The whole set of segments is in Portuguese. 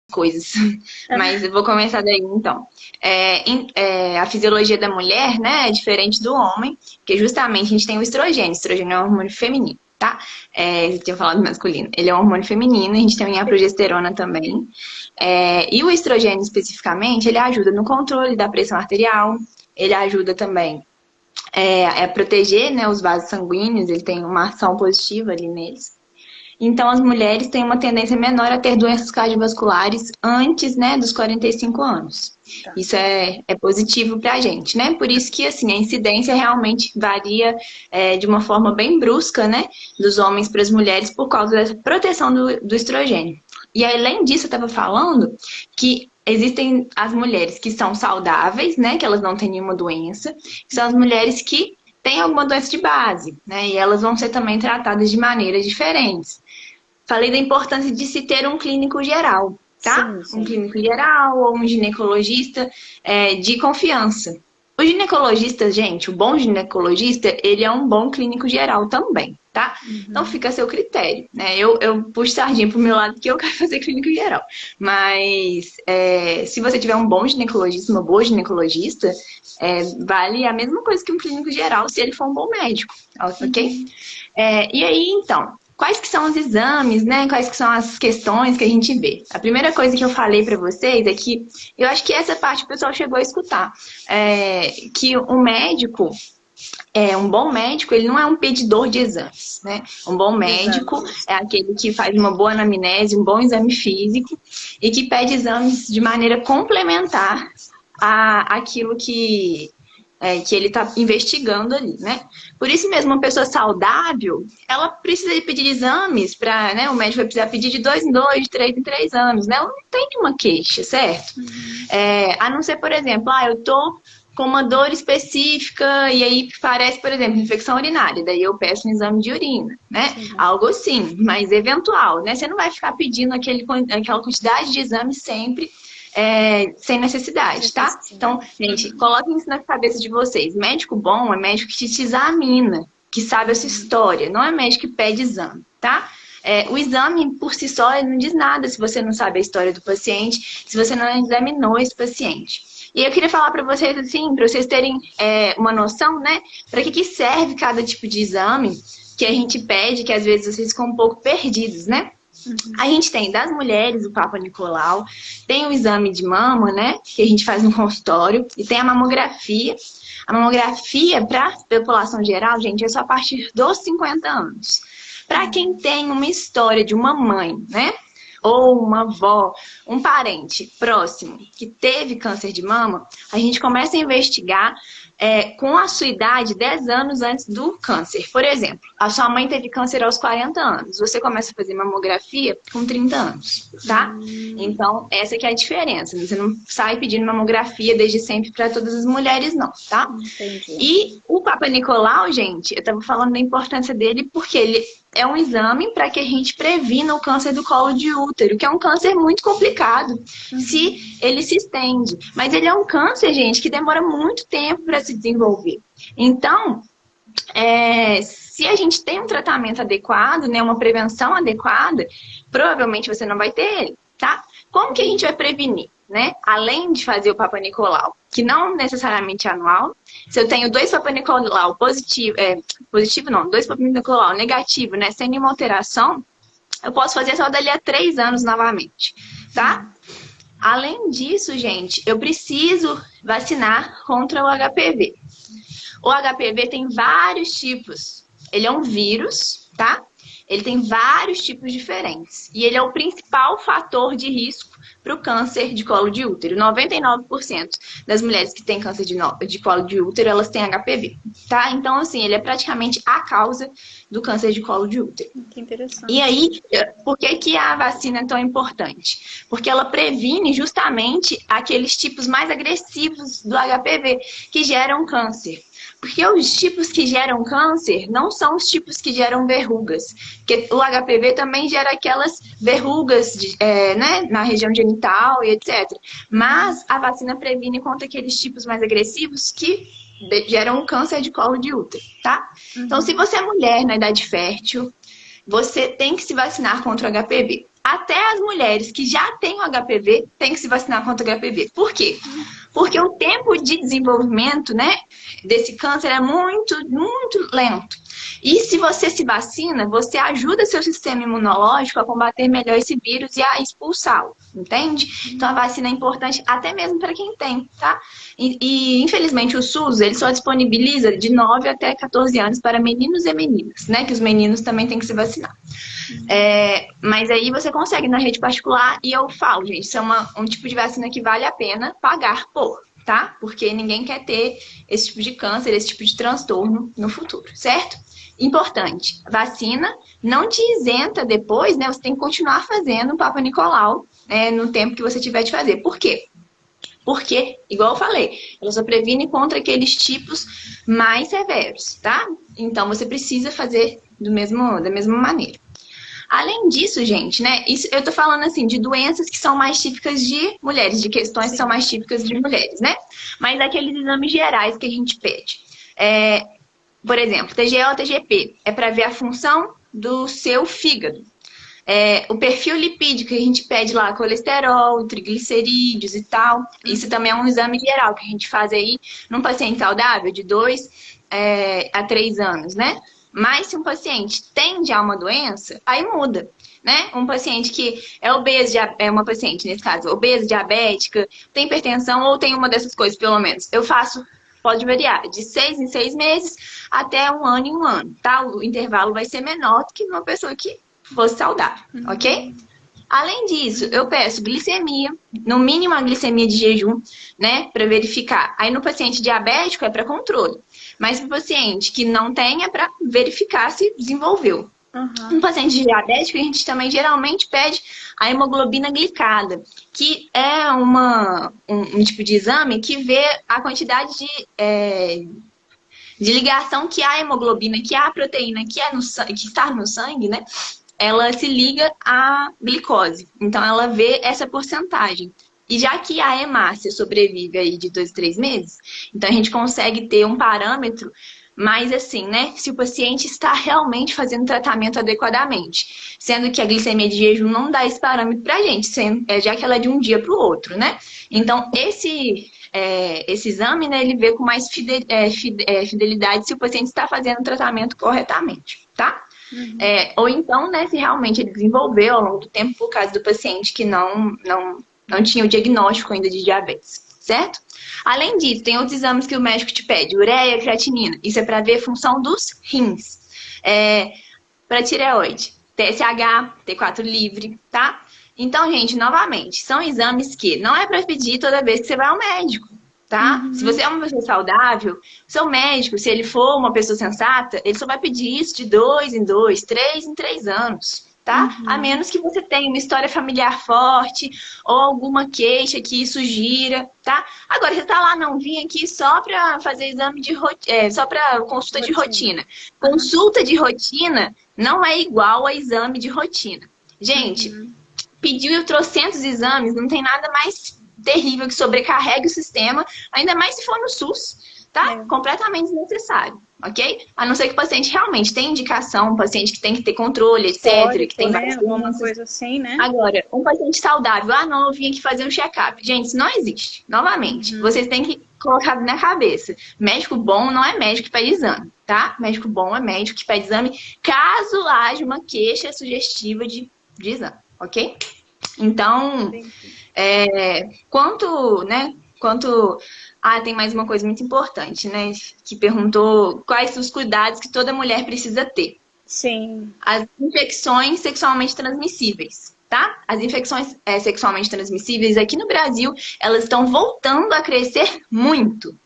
coisas. Mas eu vou começar daí, então. A fisiologia da mulher, né, é diferente do homem, porque justamente a gente tem o estrogênio. O estrogênio é um hormônio feminino, tá? Eu tinha falado masculino. Ele é um hormônio feminino, a gente tem a progesterona também. E o estrogênio, especificamente, ele ajuda no controle da pressão arterial, ele ajuda também a proteger, né, os vasos sanguíneos, ele tem uma ação positiva ali neles. Então, as mulheres têm uma tendência menor a ter doenças cardiovasculares antes, né, dos 45 anos. Tá. Isso é positivo pra gente, né? Por isso que, assim, a incidência realmente varia de uma forma bem brusca, né, dos homens para as mulheres por causa dessa proteção do estrogênio. E além disso, eu estava falando que existem as mulheres que são saudáveis, né, que elas não têm nenhuma doença, que são as mulheres que têm alguma doença de base, né, e elas vão ser também tratadas de maneiras diferentes. Falei da importância de se ter um clínico geral, tá? Sim, sim. Um clínico geral ou um ginecologista de confiança. O ginecologista, gente, o bom ginecologista, ele é um bom clínico geral também, tá? Então fica a seu critério, né? Eu puxo sardinha pro meu lado que eu quero fazer clínico geral. Mas se você tiver um bom ginecologista, uma boa ginecologista, vale a mesma coisa que um clínico geral se ele for um bom médico, ok? E aí, então, quais que são os exames, né? Quais que são as questões que a gente vê? A primeira coisa que eu falei pra vocês é que eu acho que essa parte o pessoal chegou a escutar. Que um médico, um bom médico, ele não é um pedidor de exames, né? Um bom médico é aquele que faz uma boa anamnese, um bom exame físico e que pede exames de maneira complementar àquilo que ele está investigando ali, né? Por isso mesmo, uma pessoa saudável, ela precisa de pedir exames para, né? O médico vai precisar pedir de 2 em 2, de 3 em 3 anos, né? Ela não tem uma queixa, certo? A não ser, por exemplo, eu tô com uma dor específica e aí parece, por exemplo, infecção urinária, daí eu peço um exame de urina, né? Algo assim, mas eventual, né? Você não vai ficar pedindo aquela quantidade de exames sempre sem necessidade, tá? Então, gente, coloquem isso na cabeça de vocês. Médico bom é médico que te examina, que sabe essa história. Não é médico que pede exame, tá? O exame, por si só, ele não diz nada se você não sabe a história do paciente, se você não examinou esse paciente. E eu queria falar para vocês, assim, para vocês terem uma noção, né? Para que serve cada tipo de exame que a gente pede, que às vezes vocês ficam um pouco perdidos, né? A gente tem das mulheres o Papa Nicolau, tem o exame de mama, né, que a gente faz no consultório, e tem a mamografia. A mamografia, para a população geral, gente, é só a partir dos 50 anos. Para quem tem uma história de uma mãe, né, ou uma avó, um parente próximo que teve câncer de mama, a gente começa a investigar com a sua idade 10 anos antes do câncer. Por exemplo, a sua mãe teve câncer aos 40 anos. Você começa a fazer mamografia com 30 anos, tá? Então, essa que é a diferença. Você não sai pedindo mamografia desde sempre para todas as mulheres, não, tá? Entendi. E o Papa Nicolau, gente, eu tava falando da importância dele porque ele é um exame para que a gente previna o câncer do colo de útero, que é um câncer muito complicado se ele se estende. Mas ele é um câncer, gente, que demora muito tempo para se desenvolver. Então, se a gente tem um tratamento adequado, né, uma prevenção adequada, provavelmente você não vai ter ele, tá? Como que a gente vai prevenir, né? Além de fazer o Papa Nicolau, que não necessariamente é anual, se eu tenho 2 Papa Nicolau dois Papa Nicolau negativo, né, sem nenhuma alteração, eu posso fazer só dali a 3 anos novamente, tá? Além disso, gente, eu preciso vacinar contra o HPV. O HPV tem vários tipos. Ele é um vírus, tá? Ele tem vários tipos diferentes. E ele é o principal fator de risco para o câncer de colo de útero. 99% das mulheres que têm câncer de colo de útero, elas têm HPV, tá? Então, assim, ele é praticamente a causa do câncer de colo de útero. Que interessante. E aí, por que a vacina é tão importante? Porque ela previne justamente aqueles tipos mais agressivos do HPV, que geram câncer. Porque os tipos que geram câncer não são os tipos que geram verrugas. Porque o HPV também gera aquelas verrugas né, na região genital e etc. Mas a vacina previne contra aqueles tipos mais agressivos que geram um câncer de colo de útero, tá? Então, se você é mulher na idade fértil, você tem que se vacinar contra o HPV. até as mulheres que já têm o HPV têm que se vacinar contra o HPV. Por quê? Porque o tempo de desenvolvimento, né, desse câncer é muito, muito lento. E se você se vacina, você ajuda seu sistema imunológico a combater melhor esse vírus e a expulsá-lo, entende? Então a vacina é importante até mesmo para quem tem, tá? Infelizmente o SUS, ele só disponibiliza de 9 até 14 anos para meninos e meninas, né? Que os meninos também têm que se vacinar. Mas aí você consegue na rede particular e eu falo, gente, isso é um tipo de vacina que vale a pena pagar por, tá? Porque ninguém quer ter esse tipo de câncer, esse tipo de transtorno no futuro, certo? Importante, vacina não te isenta depois, né? Você tem que continuar fazendo o Papa Nicolau, no tempo que você tiver de fazer. Por quê? Porque, igual eu falei, ela só previne contra aqueles tipos mais severos, tá? Então você precisa fazer da mesma maneira. Além disso, gente, né? Isso, eu tô falando assim de doenças que são mais típicas de mulheres, de questões que são mais típicas de mulheres, né? Mas aqueles exames gerais que a gente pede. Por exemplo, TGE ou TGP é para ver a função do seu fígado. O perfil lipídico que a gente pede lá, colesterol, triglicerídeos e tal. Isso também é um exame geral que a gente faz aí num paciente saudável de 2 a 3 anos, né? Mas se um paciente tem já uma doença, aí muda, né? Um paciente que é obeso, uma paciente, nesse caso, obesa, diabética, tem hipertensão ou tem uma dessas coisas, pelo menos. Eu faço, pode variar, de 6 em 6 meses até 1 ano em 1 ano, tá? O intervalo vai ser menor do que uma pessoa que fosse saudável, ok? Além disso, eu peço glicemia, no mínimo a glicemia de jejum, né, para verificar. Aí no paciente diabético é para controle, mas no paciente que não tem é para verificar se desenvolveu. No paciente diabético, a gente também geralmente pede a hemoglobina glicada, que é um tipo de exame que vê a quantidade de ligação que a hemoglobina, que a proteína que está no sangue, né? Ela se liga à glicose. Então, ela vê essa porcentagem. E já que a hemácia sobrevive aí de 2 a 3 meses, então a gente consegue ter um parâmetro mais assim, né? Se o paciente está realmente fazendo tratamento adequadamente. Sendo que a glicemia de jejum não dá esse parâmetro pra gente, já que ela é de um dia para o outro, né? Então, esse exame, né, ele vê com mais fidelidade se o paciente está fazendo o tratamento corretamente, tá? Ou então, né, se realmente ele desenvolveu ao longo do tempo por causa do paciente que não tinha o diagnóstico ainda de diabetes, certo? Além disso, tem outros exames que o médico te pede, ureia, creatinina. Isso é para ver a função dos rins. Para tireoide, TSH, T4 livre, tá? Então, gente, novamente, são exames que não é para pedir toda vez que você vai ao médico. Tá? Se você é uma pessoa saudável, seu médico, se ele for uma pessoa sensata, ele só vai pedir isso de 2 em 2, 3 em 3 anos, tá? A menos que você tenha uma história familiar forte ou alguma queixa que isso gira, tá? Agora, você tá lá, não, vim aqui só pra fazer exame de rotina, só pra consulta de rotina. Consulta de rotina não é igual a exame de rotina. Gente, pediu trocentos exames, não tem nada mais terrível que sobrecarregue o sistema, ainda mais se for no SUS, tá? Completamente desnecessário, ok? A não ser que o paciente realmente tenha indicação, um paciente que tem que ter controle, etc, que tem várias alguma coisa assim, né? Agora, um paciente saudável, não, eu vim aqui fazer um check-up. Gente, isso não existe. Novamente, vocês têm que colocar na cabeça. Médico bom não é médico que pede exame, tá? Médico bom é médico que pede exame caso haja uma queixa sugestiva de exame, ok? Então, tem mais uma coisa muito importante, né? Que perguntou quais os cuidados que toda mulher precisa ter. Sim. As infecções sexualmente transmissíveis, tá? As infecções sexualmente transmissíveis aqui no Brasil, elas estão voltando a crescer muito.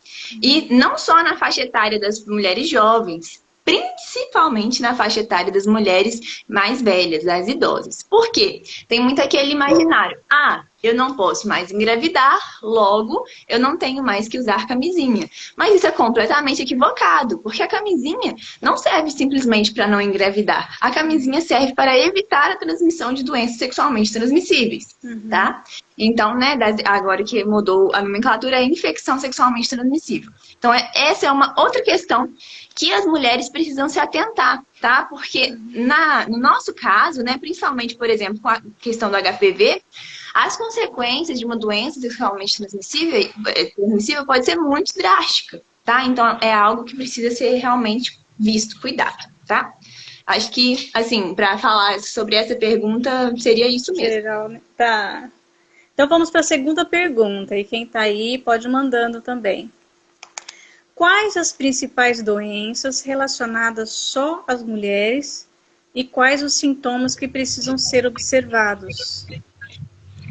E não só na faixa etária das mulheres jovens, principalmente na faixa etária das mulheres mais velhas, das idosas. Por quê? Tem muito aquele imaginário. eu não posso mais engravidar, logo eu não tenho mais que usar camisinha. Mas isso é completamente equivocado, porque a camisinha não serve simplesmente para não engravidar. A camisinha serve para evitar a transmissão de doenças sexualmente transmissíveis, tá? Então, né, agora que mudou a nomenclatura, é infecção sexualmente transmissível. Então, essa é uma outra questão que as mulheres precisam se atentar, tá? Porque no nosso caso, né, principalmente, por exemplo, com a questão do HPV, as consequências de uma doença sexualmente transmissível pode ser muito drástica, tá? Então, é algo que precisa ser realmente visto, cuidado, tá? Acho que, assim, para falar sobre essa pergunta, seria isso mesmo. Geral, né? Tá. Então, vamos para a segunda pergunta. E quem está aí pode ir mandando também. Quais as principais doenças relacionadas só às mulheres e quais os sintomas que precisam ser observados?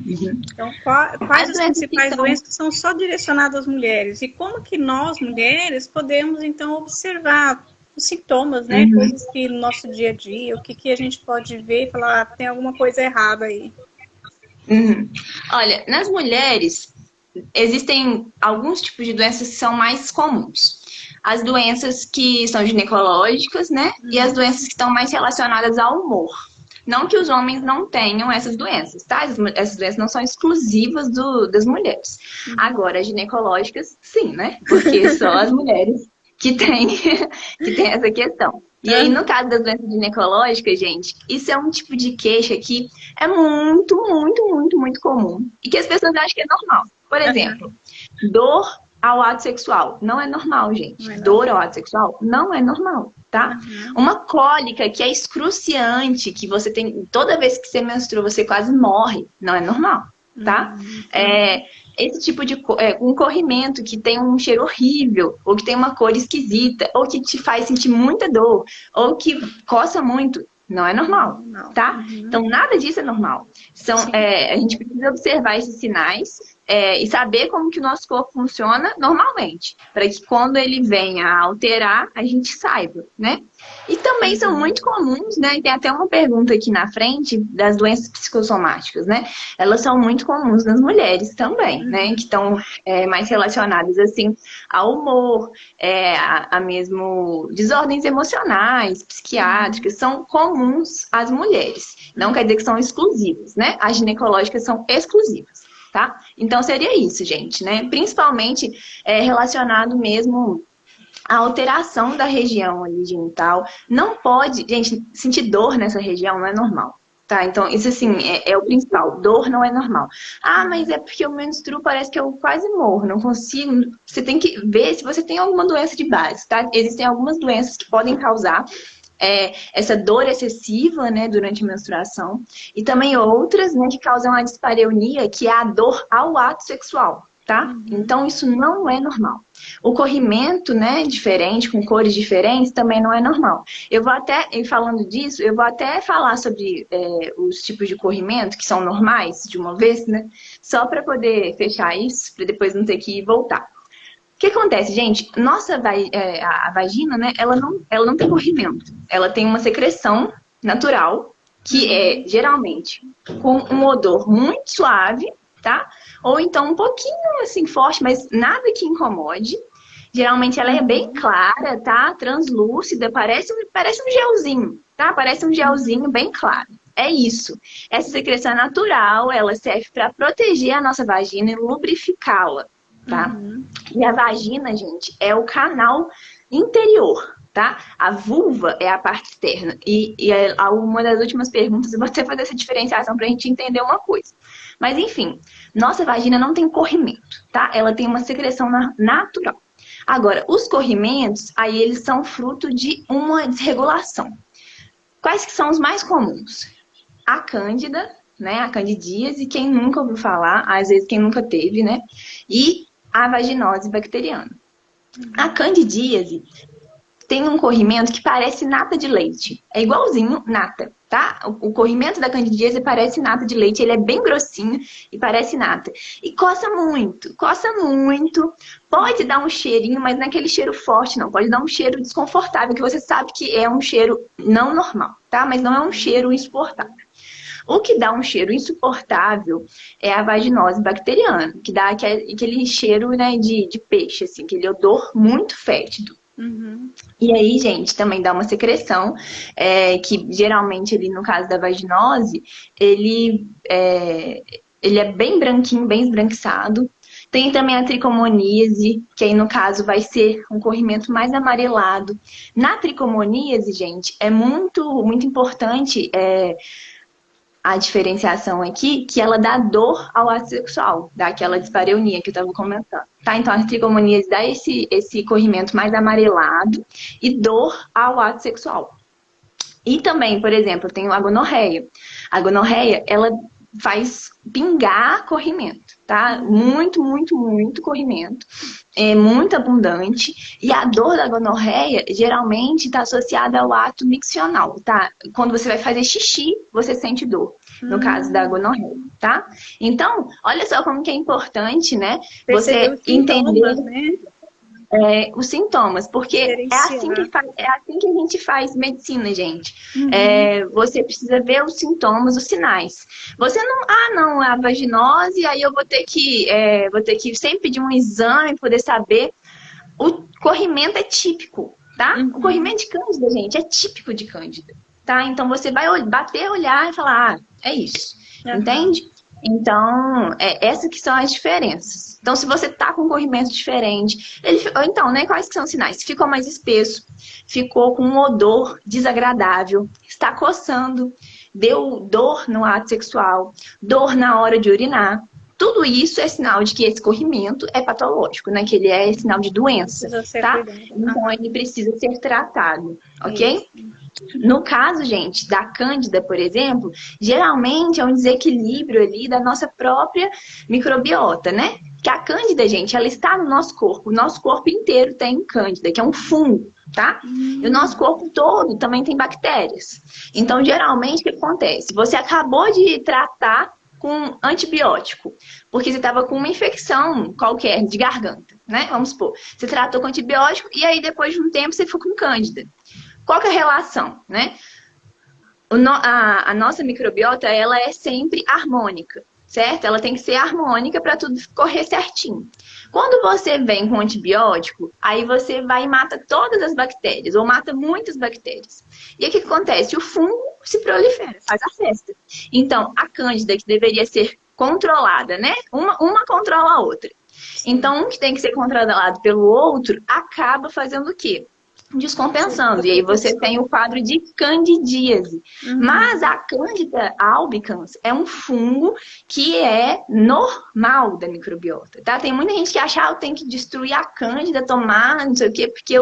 Então, quais as principais doenças que são só direcionadas às mulheres? E como que nós, mulheres, podemos, então, observar os sintomas, né? Coisas que no nosso dia a dia, o que a gente pode ver e falar, tem alguma coisa errada aí. Olha, nas mulheres, existem alguns tipos de doenças que são mais comuns. As doenças que são ginecológicas, né? E as doenças que estão mais relacionadas ao humor. Não que os homens não tenham essas doenças, tá? Essas doenças não são exclusivas das mulheres. Agora, as ginecológicas, sim, né? Porque só as mulheres que têm essa questão. E aí, no caso das doenças ginecológicas, gente, isso é um tipo de queixa que é muito, muito, muito, muito comum. E que as pessoas acham que é normal. Por exemplo, dor ao ato sexual. Não é normal, gente. Dor ao ato sexual não é normal, tá? Uma cólica que é excruciante, que você tem... Toda vez que você menstrua, você quase morre. Não é normal, tá? Esse tipo de um corrimento que tem um cheiro horrível, ou que tem uma cor esquisita, ou que te faz sentir muita dor, ou que coça muito, não é normal, tá? Então, nada disso é normal. A gente precisa observar esses sinais e saber como que o nosso corpo funciona normalmente, para que quando ele venha a alterar, a gente saiba, né? E também são muito comuns, né? E tem até uma pergunta aqui na frente das doenças psicossomáticas, né? Elas são muito comuns nas mulheres também, né? Que estão mais relacionadas, assim, ao humor, a mesmo desordens emocionais, psiquiátricas, são comuns às mulheres. Não quer dizer que são exclusivas, né? As ginecológicas são exclusivas, tá? Então, seria isso, gente, né? Principalmente relacionado mesmo a alteração da região ali genital. Não pode, gente, sentir dor nessa região não é normal, tá? Então, isso assim, é o principal. Dor não é normal. Ah, mas é porque eu menstruo, parece que eu quase morro, não consigo. Você tem que ver se você tem alguma doença de base, tá? Existem algumas doenças que podem causar essa dor excessiva, né, durante a menstruação. E também outras, né, que causam a dispareunia, que é a dor ao ato sexual, tá? Então, isso não é normal. O corrimento, né, diferente, com cores diferentes, também não é normal. Eu vou até, falando disso, eu vou até falar sobre os tipos de corrimento que são normais, de uma vez, né? Só para poder fechar isso, para depois não ter que voltar. O que acontece, gente? A vagina, né, ela não tem corrimento. Ela tem uma secreção natural, que é, geralmente, com um odor muito suave, tá? Ou então um pouquinho, assim, forte, mas nada que incomode. Geralmente ela é bem clara, tá? Translúcida, parece um gelzinho, tá? Parece um gelzinho bem claro. É isso. Essa secreção é natural, ela serve para proteger a nossa vagina e lubrificá-la, tá? E a vagina, gente, é o canal interior, tá? A vulva é a parte externa. E uma das últimas perguntas, eu vou até fazer essa diferenciação pra gente entender uma coisa. Mas, enfim, nossa vagina não tem corrimento, tá? Ela tem uma secreção natural. Agora, os corrimentos, aí eles são fruto de uma desregulação. Quais que são os mais comuns? A cândida, né? A candidíase, quem nunca ouviu falar, às vezes quem nunca teve, né? E a vaginose bacteriana. A candidíase tem um corrimento que parece nata de leite. É igualzinho nata, tá? O corrimento da candidíase parece nata de leite, ele é bem grossinho e parece nata. E coça muito, coça muito. Pode dar um cheirinho, mas não é aquele cheiro forte, não. Pode dar um cheiro desconfortável, que você sabe que é um cheiro não normal, tá? Mas não é um cheiro insuportável. O que dá um cheiro insuportável é a vaginose bacteriana, que dá aquele cheiro, né, de peixe, assim, aquele odor muito fétido. Uhum. E aí, gente, também dá uma secreção, que geralmente, ali, no caso da vaginose, ele é bem branquinho, bem esbranquiçado. Tem também a tricomoníase, que aí no caso vai ser um corrimento mais amarelado. Na tricomoníase, gente, é muito, muito importante a diferenciação aqui, que ela dá dor ao ato sexual, dá aquela dispareunia que eu estava comentando. Tá? Então a tricomoníase dá esse corrimento mais amarelado e dor ao ato sexual. E também, por exemplo, tem a gonorreia. A gonorreia, ela faz pingar corrimento, tá? Muito, muito, muito corrimento. É muito abundante. E a dor da gonorreia, geralmente, está associada ao ato miccional, tá? Quando você vai fazer xixi, você sente dor. No caso da gonorreia, tá? Então, olha só como que é importante, né? Perceber Você entender... né? Os sintomas, porque é assim que a gente faz medicina, gente. Uhum. Você precisa ver os sintomas, os sinais. Você não, é a vaginose, aí eu vou ter que sempre pedir um exame, poder saber. O corrimento é típico, tá? Uhum. O corrimento de cândida, gente, é típico de cândida, tá? Então você vai bater, olhar e falar, é isso, entende? Então, essas que são as diferenças. Então, se você tá com um corrimento diferente, ou então, né, quais que são os sinais? Ficou mais espesso, ficou com um odor desagradável, está coçando, deu dor no ato sexual, dor na hora de urinar. Tudo isso é sinal de que esse corrimento é patológico, né? Que ele é sinal de doença, tá? Então, ele precisa ser tratado, ok? Isso. No caso, gente, da cândida, por exemplo, geralmente é um desequilíbrio ali da nossa própria microbiota, né? Que a cândida, gente, ela está no nosso corpo. O nosso corpo inteiro tem cândida, que é um fungo, tá? E o nosso corpo todo também tem bactérias. Então, geralmente, o que acontece? Você acabou de tratar com antibiótico, porque você estava com uma infecção qualquer de garganta, né? Vamos supor. Você tratou com antibiótico e aí, depois de um tempo, você ficou com cândida. Qual que é a relação, né? A nossa microbiota, ela é sempre harmônica, certo? Ela tem que ser harmônica para tudo correr certinho. Quando você vem com antibiótico, aí você vai e mata todas as bactérias, ou mata muitas bactérias. E aí o que acontece? O fungo se prolifera, faz a festa. Então, a cândida, que deveria ser controlada, né? Uma controla a outra. Então, um que tem que ser controlado pelo outro, acaba fazendo o quê? Descompensando. E aí você tem o quadro de candidíase. Mas a Candida albicans é um fungo que é normal da microbiota, tá? Tem muita gente que acha que eu tenho que destruir a Cândida, tomar, não sei o quê, porque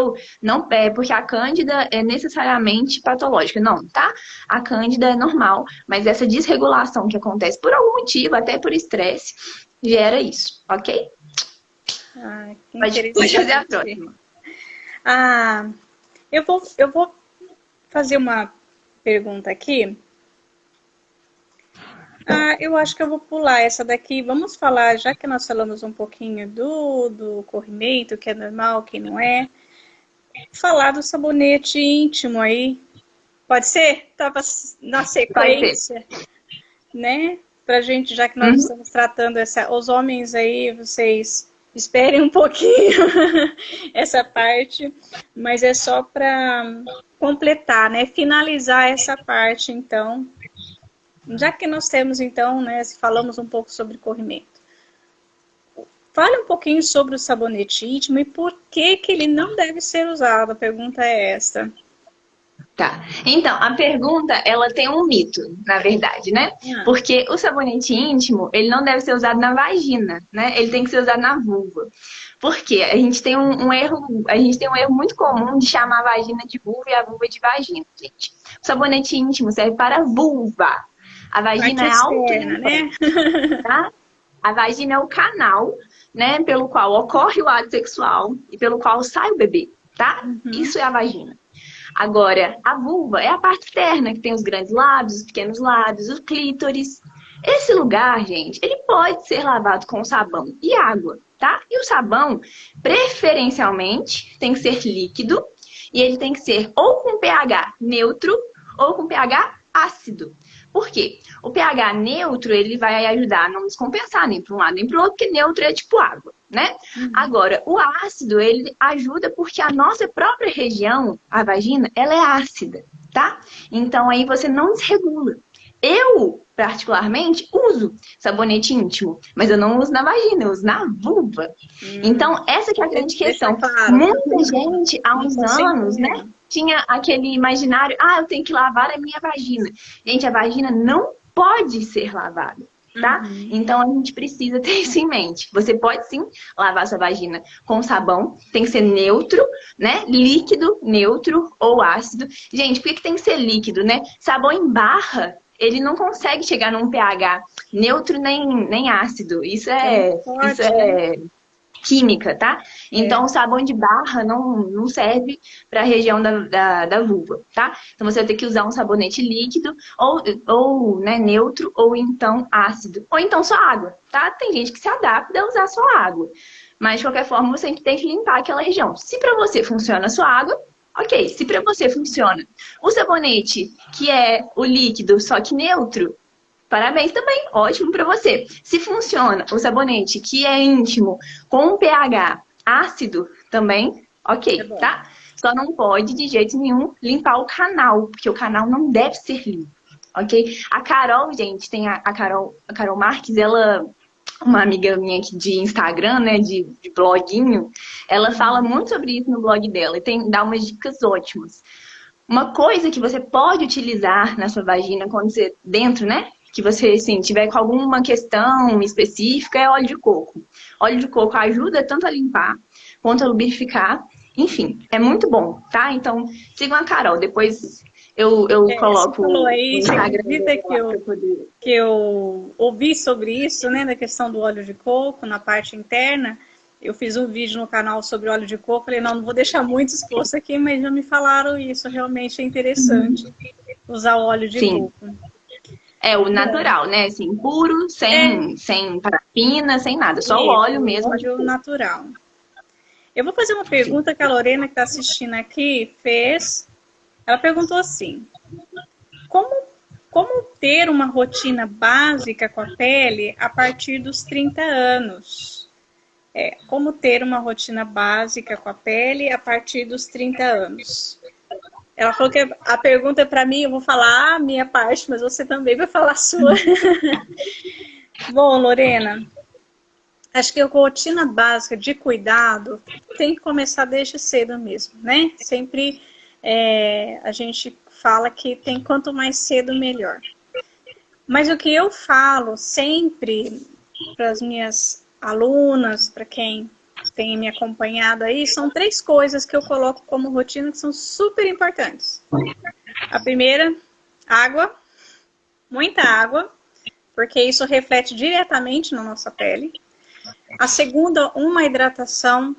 a Cândida é necessariamente patológica. Não, tá? A Cândida é normal, mas essa desregulação que acontece por algum motivo, até por estresse, gera isso, ok? Pode fazer a próxima. Eu vou fazer uma pergunta aqui. Eu acho que eu vou pular essa daqui. Vamos falar, já que nós falamos um pouquinho do corrimento, que é normal, que não é. Falar do sabonete íntimo aí. Pode ser? Tava na sequência, né? Pra gente, já que nós estamos tratando os homens aí, vocês... Esperem um pouquinho essa parte, mas é só para completar, né? Finalizar essa parte, então. Já que nós temos, então, né? Falamos um pouco sobre corrimento. Fale um pouquinho sobre o sabonete íntimo e por que ele não deve ser usado. A pergunta é esta. Tá. Então, a pergunta, ela tem um mito, na verdade, né? Porque o sabonete íntimo, ele não deve ser usado na vagina, né? Ele tem que ser usado na vulva. Por quê? A gente tem um erro muito comum de chamar a vagina de vulva e a vulva de vagina, gente. O sabonete íntimo serve para vulva. A vagina é autolimpa, tá? A vagina é o canal, né, pelo qual ocorre o ato sexual e pelo qual sai o bebê, tá? Isso é a vagina. Agora, a vulva é a parte externa, que tem os grandes lábios, os pequenos lábios, o clítoris. Esse lugar, gente, ele pode ser lavado com sabão e água, tá? E o sabão, preferencialmente, tem que ser líquido e ele tem que ser ou com pH neutro ou com pH ácido. Por quê? O pH neutro, ele vai ajudar a não descompensar nem para um lado nem para o outro, porque neutro é tipo água, né? Agora, o ácido, ele ajuda porque a nossa própria região, a vagina, ela é ácida, tá? Então, aí você não desregula. Eu, particularmente, uso sabonete íntimo, mas eu não uso na vagina, eu uso na vulva. Então, essa que é a grande questão. Claro. Muita gente, há uns anos, né, tinha aquele imaginário, eu tenho que lavar a minha vagina. Gente, a vagina não pode ser lavada, tá? Então, a gente precisa ter isso em mente. Você pode, sim, lavar sua vagina com sabão, tem que ser neutro, né? Líquido, neutro ou ácido. Gente, por que tem que ser líquido, né? Sabão em barra, ele não consegue chegar num pH neutro nem ácido. Isso é química, tá? Então, o sabão de barra não serve para a região da vulva, tá? Então, você vai ter que usar um sabonete líquido, ou né, neutro, ou então ácido. Ou então só água, tá? Tem gente que se adapta a usar só água. Mas, de qualquer forma, você tem que limpar aquela região. Se para você funciona só água, ok. Se para você funciona o sabonete, que é o líquido, só que neutro, parabéns também, ótimo para você. Se funciona o sabonete que é íntimo com um pH ácido também, ok, tá? Só não pode de jeito nenhum limpar o canal, porque o canal não deve ser limpo, ok? A Carol, gente, tem a Carol Marques, ela, uma amiga minha aqui de Instagram, né, de bloguinho, ela fala muito sobre isso no blog dela e dá umas dicas ótimas. Uma coisa que você pode utilizar na sua vagina quando você, dentro, né? Que você, assim, tiver com alguma questão específica, é óleo de coco. Óleo de coco ajuda tanto a limpar quanto a lubrificar. Enfim, é muito bom, tá? Então, sigam a Carol. Depois eu coloco falou aí, o Instagram que eu ouvi sobre isso, né? Da questão do óleo de coco na parte interna. Eu fiz um vídeo no canal sobre óleo de coco. Falei, não vou deixar muito exposto aqui, mas já me falaram isso. Realmente é interessante usar o óleo de coco. É o natural, né? Assim, puro, sem parafina, sem nada. Só o óleo mesmo. Óleo natural. Eu vou fazer uma pergunta que a Lorena, que está assistindo aqui, fez. Ela perguntou assim: como ter uma rotina básica com a pele a partir dos 30 anos? Como ter uma rotina básica com a pele a partir dos 30 anos? Ela falou que a pergunta é para mim, eu vou falar a minha parte, mas você também vai falar a sua. Bom, Lorena, acho que a rotina básica de cuidado tem que começar desde cedo mesmo, né? Sempre a gente fala que tem quanto mais cedo, melhor. Mas o que eu falo sempre para as minhas alunas, para quem tem me acompanhado aí, são 3 coisas que eu coloco como rotina que são super importantes. A primeira, água, muita água, porque isso reflete diretamente na nossa pele. A segunda, uma hidratação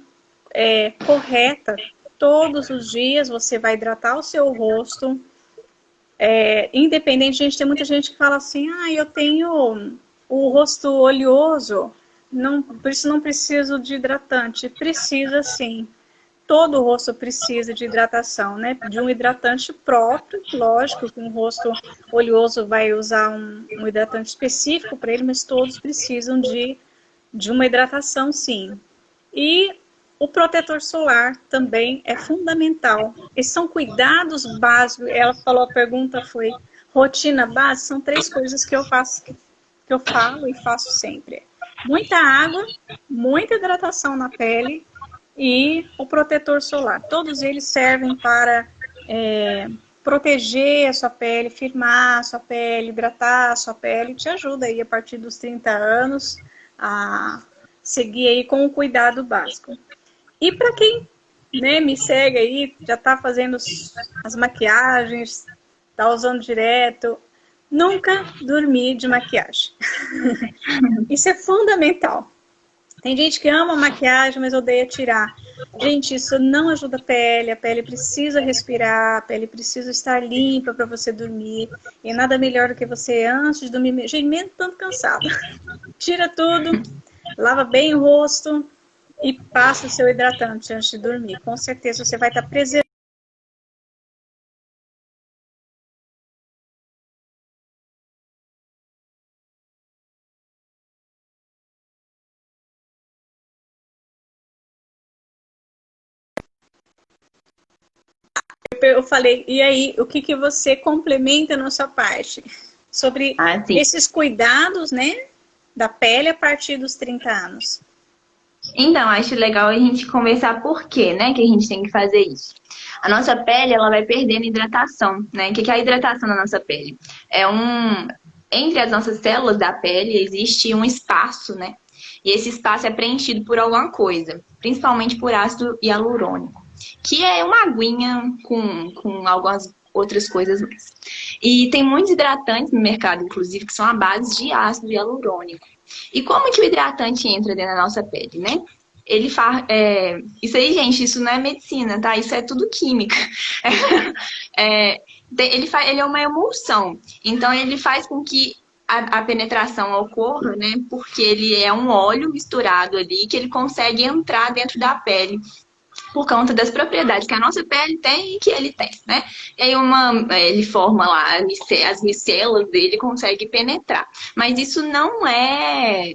correta. Todos os dias você vai hidratar o seu rosto. Independente, tem muita gente que fala assim, eu tenho o rosto oleoso, por isso não preciso de hidratante. Precisa sim. Todo o rosto precisa de hidratação, né? De um hidratante próprio, lógico que um rosto oleoso vai usar um hidratante específico para ele, mas todos precisam de uma hidratação, sim. E o protetor solar também é fundamental. Esses são cuidados básicos. Ela falou, a pergunta foi rotina básica, são 3 coisas que eu faço, que eu falo e faço sempre. Muita água, muita hidratação na pele e o protetor solar. Todos eles servem para proteger a sua pele, firmar a sua pele, hidratar a sua pele. Te ajuda aí a partir dos 30 anos a seguir aí com o cuidado básico. E para quem me segue aí, já está fazendo as maquiagens, está usando direto, nunca dormir de maquiagem. Isso é fundamental. Tem gente que ama maquiagem, mas odeia tirar. Gente, isso não ajuda a pele precisa respirar, a pele precisa estar limpa para você dormir. E nada melhor do que você, antes de dormir, gente, mesmo tanto cansado, tira tudo, lava bem o rosto e passa o seu hidratante antes de dormir. Com certeza você vai estar preservando eu falei, e aí, o que você complementa na sua parte? Sobre esses cuidados, né, da pele a partir dos 30 anos. Então, acho legal a gente conversar por quê, né, que a gente tem que fazer isso. A nossa pele, ela vai perdendo hidratação, né? O que é a hidratação na nossa pele? Entre as nossas células da pele existe um espaço, né? E esse espaço é preenchido por alguma coisa, principalmente por ácido hialurônico, que é uma aguinha com algumas outras coisas mais. E tem muitos hidratantes no mercado, inclusive, que são a base de ácido hialurônico. E como que o hidratante entra dentro da nossa pele, né? Ele faz. Isso aí, gente, isso não é medicina, tá? Isso é tudo química. Ele é uma emulsão. Então, ele faz com que a penetração ocorra, né? Porque ele é um óleo misturado ali que ele consegue entrar dentro da pele por conta das propriedades que a nossa pele tem e que ele tem, né? E aí ele forma lá as micelas dele, consegue penetrar. Mas isso não é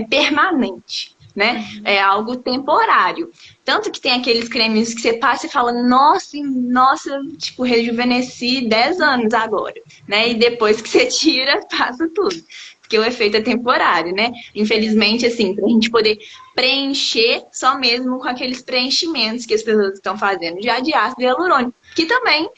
permanente, né? É algo temporário. Tanto que tem aqueles cremes que você passa e fala, nossa, tipo, rejuvenesci 10 anos agora, né? E depois que você tira, passa tudo. Porque o efeito é temporário, né? Infelizmente, assim, pra gente poder preencher só mesmo com aqueles preenchimentos que as pessoas estão fazendo já de ácido hialurônico, que também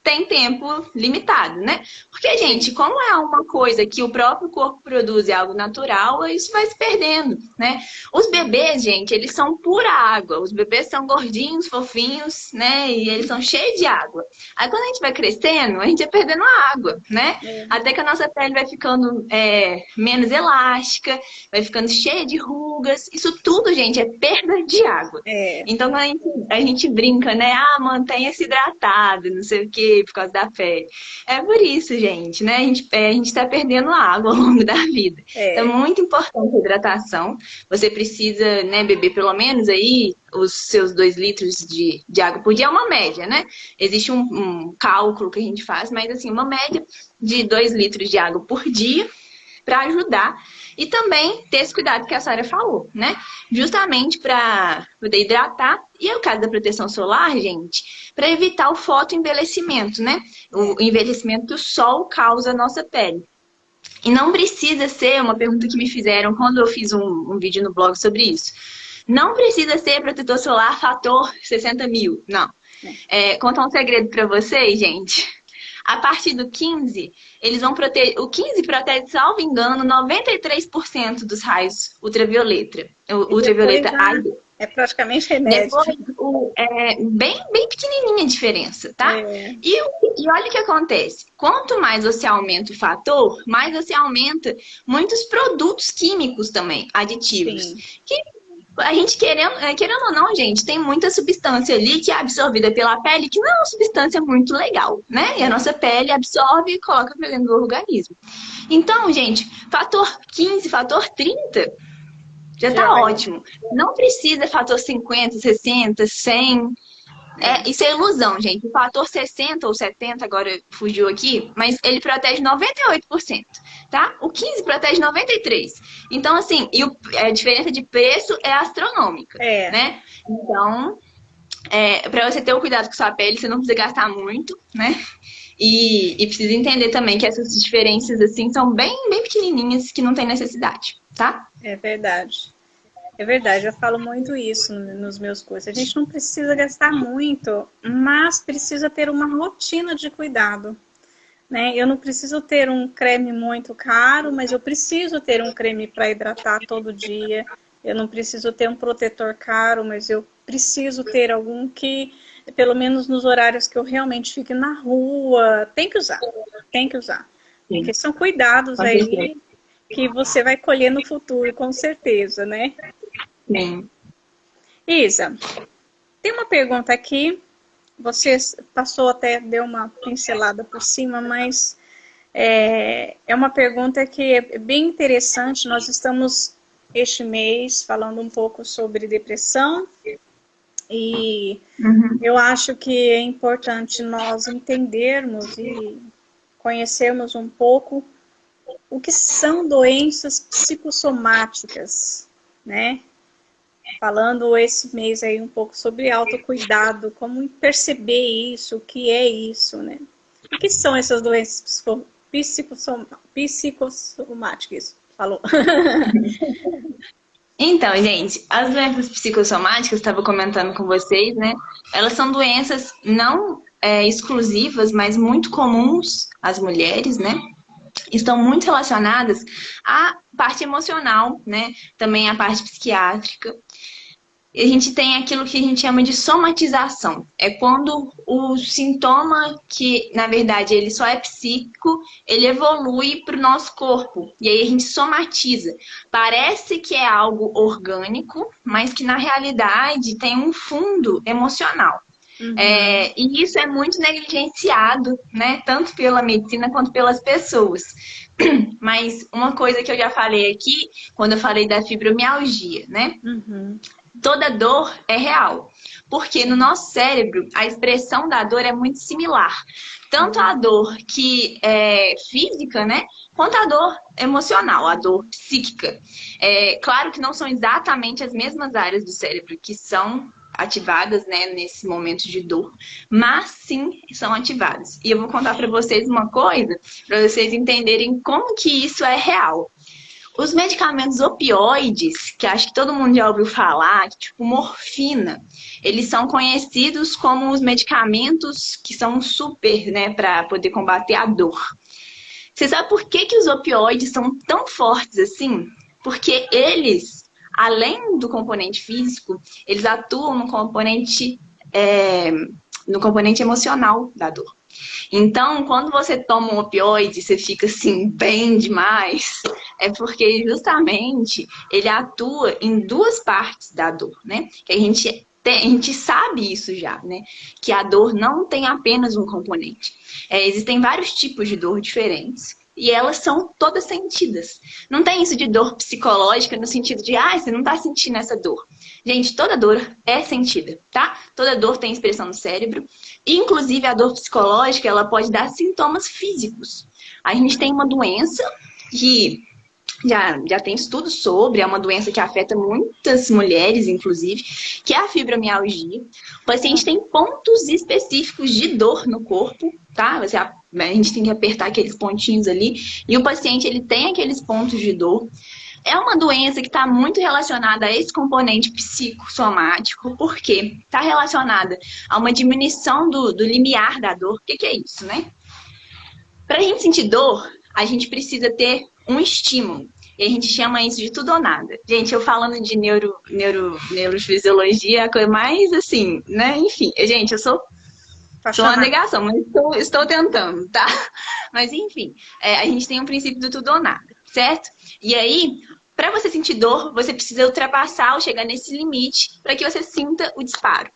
tem tempo limitado, né? Porque, gente, como é uma coisa que o próprio corpo produz, é algo natural, isso vai se perdendo, né? Os bebês, gente, eles são pura água. Os bebês são gordinhos, fofinhos, né? E eles são cheios de água. Aí, quando a gente vai crescendo, a gente vai perdendo a água, né? Até que a nossa pele vai ficando menos elástica, vai ficando cheia de rugas. Isso tudo, gente, é perda de água. Então, quando a gente brinca, né? Mantenha-se hidratado, não sei o quê, por causa da pele. É por isso, gente, né? A gente tá perdendo água ao longo da vida. É muito importante a hidratação. Você precisa, né, beber pelo menos aí os seus 2 litros de água por dia. É uma média, né? Existe um cálculo que a gente faz, mas assim, uma média de 2 litros de água por dia para ajudar. E também ter esse cuidado que a Sara falou, né? Justamente para poder hidratar. E o caso da proteção solar, gente, para evitar o fotoenvelhecimento, né? O envelhecimento do sol causa a nossa pele. E não precisa ser, uma pergunta que me fizeram quando eu fiz um vídeo no blog sobre isso. Não precisa ser protetor solar fator 60 mil, não. Contar um segredo para vocês, gente. A partir do 15, eles vão proteger. O 15 protege, salvo engano, 93% dos raios ultravioleta. Ultravioleta A. É praticamente remédio. Depois, bem pequenininha a diferença, tá? E olha o que acontece. Quanto mais você aumenta o fator, mais você aumenta muitos produtos químicos também, aditivos. Sim. Que a gente querendo ou não, gente, tem muita substância ali que é absorvida pela pele, que não é uma substância muito legal, né? E a nossa pele absorve e coloca para dentro do organismo. Então, gente, fator 15, fator 30, já tá ótimo. Não precisa fator 50, 60, 100. Isso é ilusão, gente. O fator 60 ou 70, agora fugiu aqui, mas ele protege 98%, tá? O 15 protege 93%. Então, assim, a diferença de preço é astronômica, né? Então, para você ter o cuidado com sua pele, você não precisa gastar muito, né? E precisa entender também que essas diferenças, assim, são bem pequenininhas, que não tem necessidade, tá? É verdade. É verdade, eu falo muito isso nos meus cursos. A gente não precisa gastar muito, mas precisa ter uma rotina de cuidado, né? Eu não preciso ter um creme muito caro, mas eu preciso ter um creme para hidratar todo dia. Eu não preciso ter um protetor caro, mas eu preciso ter algum que, pelo menos nos horários que eu realmente fique na rua, tem que usar. Porque são cuidados aí que você vai colher no futuro, com certeza, né? Sim. Isa, tem uma pergunta aqui, você passou até, deu uma pincelada por cima, mas é uma pergunta que é bem interessante. Nós estamos este mês falando um pouco sobre depressão e eu acho que é importante nós entendermos e conhecermos um pouco o que são doenças psicossomáticas, né? falando esse mês aí um pouco sobre autocuidado, como perceber isso, o que é isso, né? O que são essas doenças psicossomáticas? Falou. Então, gente, as doenças psicossomáticas, estava comentando com vocês, né? Elas são doenças não exclusivas, mas muito comuns às mulheres, né? Estão muito relacionadas à parte emocional, né? Também à parte psiquiátrica. E a gente tem aquilo que a gente chama de somatização. É quando o sintoma, que na verdade ele só é psíquico, ele evolui para o nosso corpo. E aí a gente somatiza. Parece que é algo orgânico, mas que na realidade tem um fundo emocional. Uhum. E isso é muito negligenciado, né? Tanto pela medicina quanto pelas pessoas. Mas uma coisa que eu já falei aqui, quando eu falei da fibromialgia, né? Uhum. Toda dor é real, porque no nosso cérebro a expressão da dor é muito similar. Tanto a dor que é física, né? Quanto a dor emocional, a dor psíquica. Claro que não são exatamente as mesmas áreas do cérebro que são ativadas, né, nesse momento de dor, mas sim são ativadas. E eu vou contar para vocês uma coisa, para vocês entenderem como que isso é real. Os medicamentos opioides, que acho que todo mundo já ouviu falar, tipo morfina, eles são conhecidos como os medicamentos que são super, né, para poder combater a dor. Você sabe por que que os opioides são tão fortes assim? Porque eles, além do componente físico, eles atuam no componente emocional da dor. Então, quando você toma um opioide e você fica assim, bem demais, é porque justamente ele atua em duas partes da dor, né? Que a gente sabe isso já, né? Que a dor não tem apenas um componente. Existem vários tipos de dor diferentes. E elas são todas sentidas. Não tem isso de dor psicológica no sentido de, você não tá sentindo essa dor. Gente, toda dor é sentida, tá? Toda dor tem expressão no cérebro. Inclusive, a dor psicológica, ela pode dar sintomas físicos. A gente tem uma doença que já tem estudos sobre, é uma doença que afeta muitas mulheres, inclusive, que é a fibromialgia. O paciente tem pontos específicos de dor no corpo, tá? A gente tem que apertar aqueles pontinhos ali, e o paciente, ele tem aqueles pontos de dor. É uma doença que está muito relacionada a esse componente psicossomático, porque está relacionada a uma diminuição do limiar da dor. O que é isso, né? Para a gente sentir dor, a gente precisa ter um estímulo. E a gente chama isso de tudo ou nada. Gente, eu falando de neurofisiologia, a coisa mais assim, né? Enfim, gente, eu sou uma negação, mas estou tentando, tá? Mas enfim, a gente tem um princípio do tudo ou nada, certo? E aí, para você sentir dor, você precisa ultrapassar ou chegar nesse limite para que você sinta o disparo.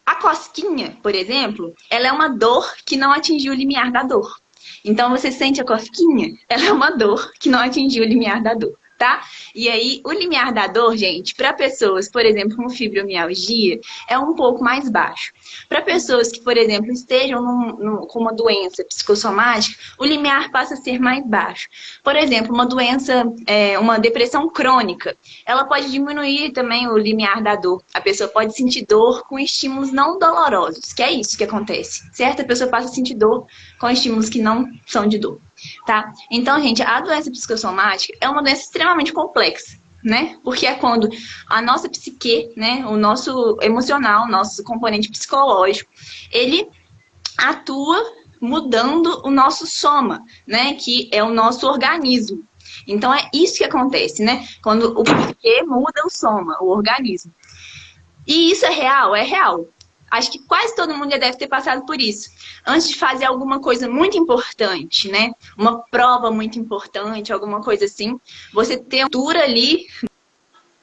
A cosquinha, por exemplo, ela é uma dor que não atingiu o limiar da dor. Então, você sente a cosquinha, ela é uma dor que não atingiu o limiar da dor, tá? E aí, o limiar da dor, gente, para pessoas, por exemplo, com fibromialgia, é um pouco mais baixo. Para pessoas que, por exemplo, estejam com uma doença psicossomática, o limiar passa a ser mais baixo. Por exemplo, uma doença, uma depressão crônica, ela pode diminuir também o limiar da dor. A pessoa pode sentir dor com estímulos não dolorosos, que é isso que acontece, certo? A pessoa passa a sentir dor com estímulos que não são de dor, tá? Então, gente, a doença psicossomática é uma doença extremamente complexa, né? Porque é quando a nossa psique, né, o nosso emocional, o nosso componente psicológico, ele atua mudando o nosso soma, né, que é o nosso organismo. Então é isso que acontece, né? Quando o psique muda o soma, o organismo. E isso é real? É real. Acho que quase todo mundo já deve ter passado por isso. Antes de fazer alguma coisa muito importante, né? Uma prova muito importante, alguma coisa assim, você ter uma altura ali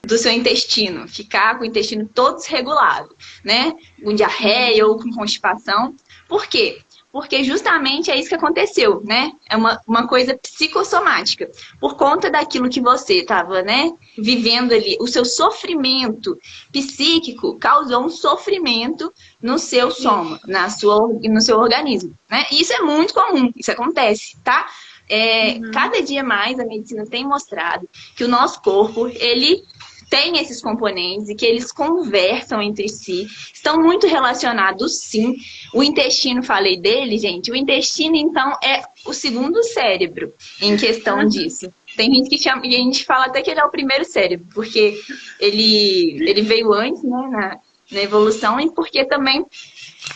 do seu intestino, ficar com o intestino todo desregulado, né? Com diarreia ou com constipação. Por quê? Porque justamente é isso que aconteceu, né? É uma coisa psicossomática. Por conta daquilo que você estava, né, vivendo ali, o seu sofrimento psíquico causou um sofrimento no seu soma, no seu organismo, né? E isso é muito comum, isso acontece, tá? Cada dia mais a medicina tem mostrado que o nosso corpo, ele têm esses componentes e que eles conversam entre si, estão muito relacionados, sim. O intestino, falei dele, gente. O intestino, então, é o segundo cérebro em questão disso. Tem gente que chama, e a gente fala até que ele é o primeiro cérebro, porque ele veio antes, né, na evolução, e porque também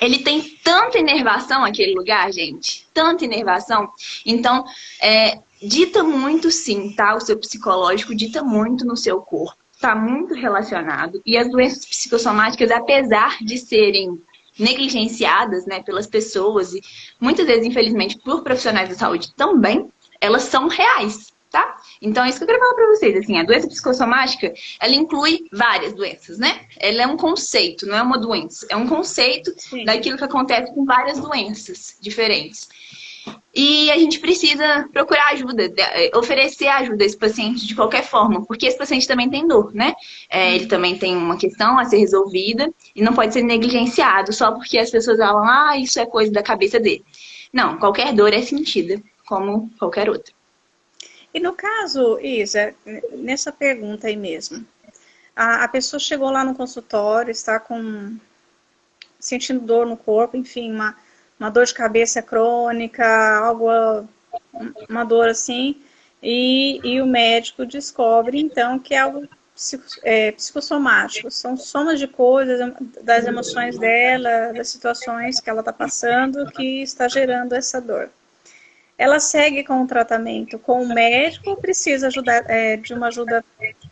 ele tem tanta inervação aquele lugar, gente, tanta inervação. Então, dita muito, sim, tá? O seu psicológico dita muito no seu corpo, tá muito relacionado. E as doenças psicossomáticas, apesar de serem negligenciadas, né, pelas pessoas e muitas vezes, infelizmente, por profissionais da saúde também, elas são reais, tá? Então, é isso que eu quero falar pra vocês, assim, a doença psicossomática, ela inclui várias doenças, né? Ela é um conceito, não é uma doença. É um conceito daquilo que acontece com várias doenças diferentes. E a gente precisa procurar ajuda, oferecer ajuda a esse paciente de qualquer forma, porque esse paciente também tem dor, né? Ele também tem uma questão a ser resolvida e não pode ser negligenciado só porque as pessoas falam, isso é coisa da cabeça dele. Não, qualquer dor é sentida, como qualquer outra. E no caso, Isa, nessa pergunta aí mesmo, a pessoa chegou lá no consultório, está sentindo dor no corpo, enfim, uma dor de cabeça crônica, uma dor assim, e o médico descobre, então, que é algo psicossomático. São somas de coisas, das emoções dela, das situações que ela está passando, que está gerando essa dor. Ela segue com o tratamento com o médico ou precisa de uma ajuda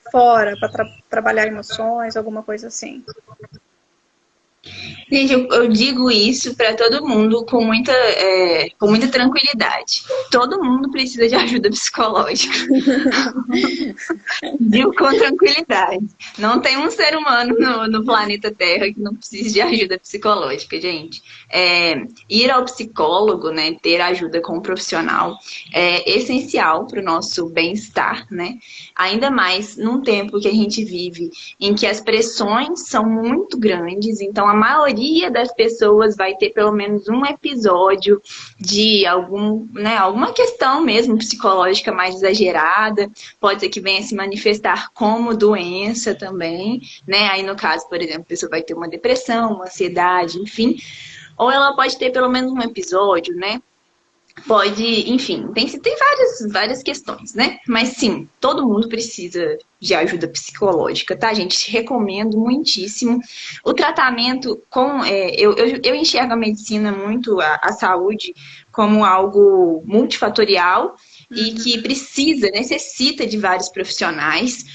fora para trabalhar emoções, alguma coisa assim? Gente, eu digo isso para todo mundo com muita tranquilidade. Todo mundo precisa de ajuda psicológica. Digo com tranquilidade. Não tem um ser humano no planeta Terra que não precise de ajuda psicológica, gente. Ir ao psicólogo, né, ter ajuda com um profissional é essencial para o nosso bem-estar, né? Ainda mais num tempo que a gente vive em que as pressões são muito grandes, então a maioria das pessoas vai ter pelo menos um episódio de alguma questão mesmo psicológica mais exagerada, pode ser que venha se manifestar como doença também, né? Aí no caso, por exemplo, a pessoa vai ter uma depressão, uma ansiedade, enfim, ou ela pode ter pelo menos um episódio, né? Pode, enfim, tem várias questões, né? Mas sim, todo mundo precisa de ajuda psicológica, tá, gente? Recomendo muitíssimo. O tratamento eu enxergo a medicina muito, a saúde, como algo multifatorial e que necessita de vários profissionais.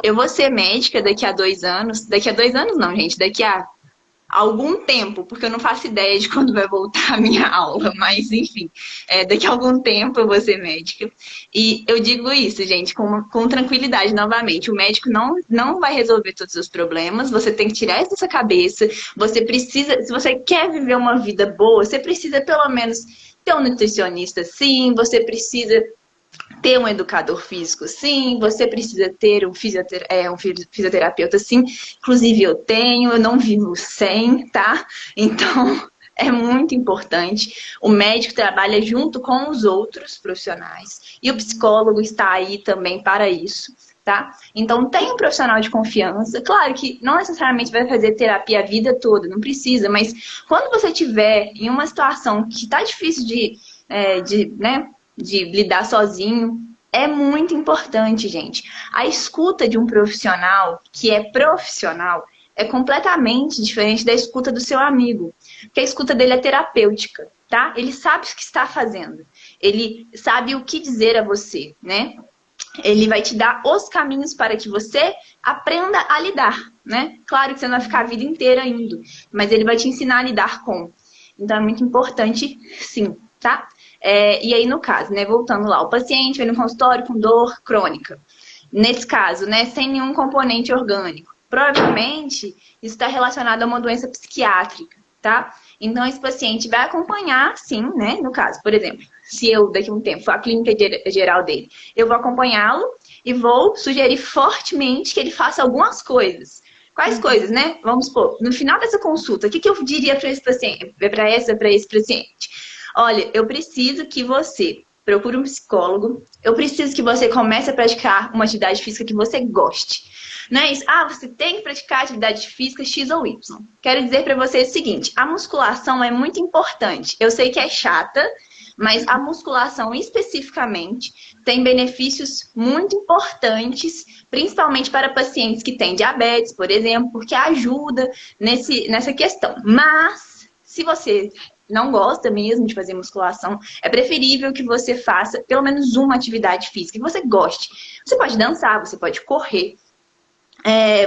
Eu vou ser médica daqui a 2 anos. Daqui a 2 anos não, gente. Daqui a algum tempo, porque eu não faço ideia de quando vai voltar a minha aula, mas enfim, daqui a algum tempo eu vou ser médica. E eu digo isso, gente, com tranquilidade novamente. O médico não vai resolver todos os problemas, você tem que tirar isso dessa cabeça. Você precisa, se você quer viver uma vida boa, você precisa pelo menos ter um nutricionista, sim, você precisa ter um educador físico, sim. Você precisa ter um fisioterapeuta, sim. Inclusive eu não vivo sem, tá? Então, é muito importante. O médico trabalha junto com os outros profissionais. E o psicólogo está aí também para isso, tá? Então, tem um profissional de confiança. Claro que não necessariamente vai fazer terapia a vida toda, não precisa. Mas quando você estiver em uma situação que está difícil de lidar sozinho, é muito importante, gente. A escuta de um profissional que é profissional é completamente diferente da escuta do seu amigo. Porque a escuta dele é terapêutica, tá? Ele sabe o que está fazendo. Ele sabe o que dizer a você, né? Ele vai te dar os caminhos para que você aprenda a lidar, né? Claro que você não vai ficar a vida inteira indo, mas ele vai te ensinar a lidar com. Então é muito importante, sim, tá? E aí, no caso, né, voltando lá, o paciente vem no consultório com dor crônica. Nesse caso, né, sem nenhum componente orgânico. Provavelmente, isso está relacionado a uma doença psiquiátrica, tá? Então, esse paciente vai acompanhar, sim, né, no caso, por exemplo, se eu, daqui a um tempo, for a clínica geral dele, eu vou acompanhá-lo e vou sugerir fortemente que ele faça algumas coisas. Quais coisas, né? Vamos supor, no final dessa consulta, o que eu diria para esse paciente, para esse paciente? Olha, eu preciso que você procure um psicólogo. Eu preciso que você comece a praticar uma atividade física que você goste. Não é isso, você tem que praticar atividade física X ou Y. Quero dizer para você o seguinte, a musculação é muito importante. Eu sei que é chata, mas a musculação especificamente tem benefícios muito importantes, principalmente para pacientes que têm diabetes, por exemplo, porque ajuda nessa questão. Mas, se você não gosta mesmo de fazer musculação, é preferível que você faça pelo menos uma atividade física que você goste. Você pode dançar, você pode correr,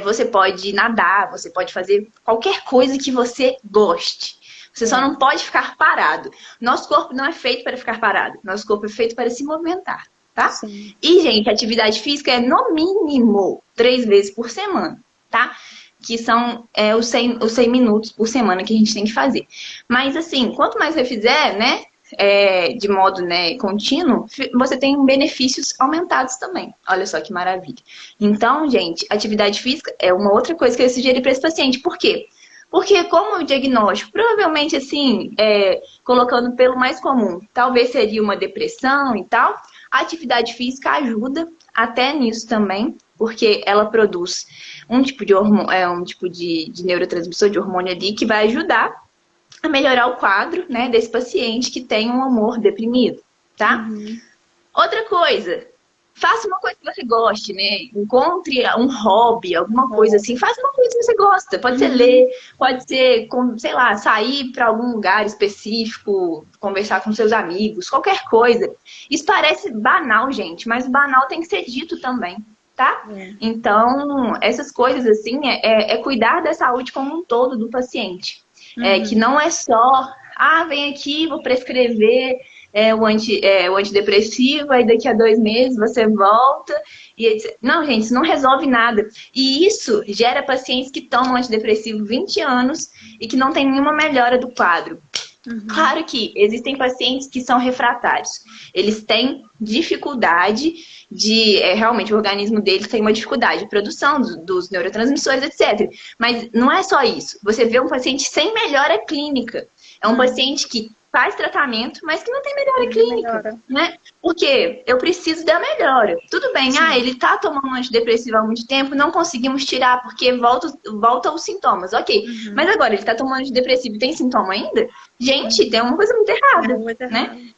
você pode nadar, você pode fazer qualquer coisa que você goste. Você só não pode ficar parado. Nosso corpo não é feito para ficar parado. Nosso corpo é feito para se movimentar, tá? Sim. E, gente, atividade física é no mínimo 3 vezes por semana, tá? Que são os 100 minutos por semana que a gente tem que fazer. Mas, assim, quanto mais você fizer, né? De modo, né, contínuo, você tem benefícios aumentados também. Olha só que maravilha. Então, gente, atividade física é uma outra coisa que eu sugeri para esse paciente. Por quê? Porque como o diagnóstico, provavelmente assim, colocando pelo mais comum, talvez seria uma depressão e tal, a atividade física ajuda até nisso também, porque ela produz um tipo de neurotransmissor, de hormônio ali, que vai ajudar a melhorar o quadro, né, desse paciente que tem um humor deprimido, tá? Uhum. Outra coisa, faça uma coisa que você goste, né? Encontre um hobby, alguma coisa assim. Faça uma coisa que você gosta. Pode ser ler, pode ser, sei lá, sair para algum lugar específico, conversar com seus amigos, qualquer coisa. Isso parece banal, gente, mas o banal tem que ser dito também, tá? Então, essas coisas assim, é cuidar da saúde como um todo do paciente. Que não é só, vem aqui, vou prescrever o antidepressivo, aí daqui a 2 meses você volta. Não, gente, isso não resolve nada. E isso gera pacientes que tomam antidepressivo 20 anos e que não tem nenhuma melhora do quadro. Claro que existem pacientes que são refratários. Eles têm dificuldade realmente o organismo deles tem uma dificuldade de produção dos neurotransmissores, etc. Mas não é só isso. Você vê um paciente sem melhora clínica. É um paciente que faz tratamento, mas que não tem melhora clínica, né? Porque eu preciso da melhora. Tudo bem, ele tá tomando um antidepressivo há muito tempo, não conseguimos tirar porque volta os sintomas, ok. Mas agora ele tá tomando antidepressivo e tem sintoma ainda? Gente, tem uma coisa muito errada, né?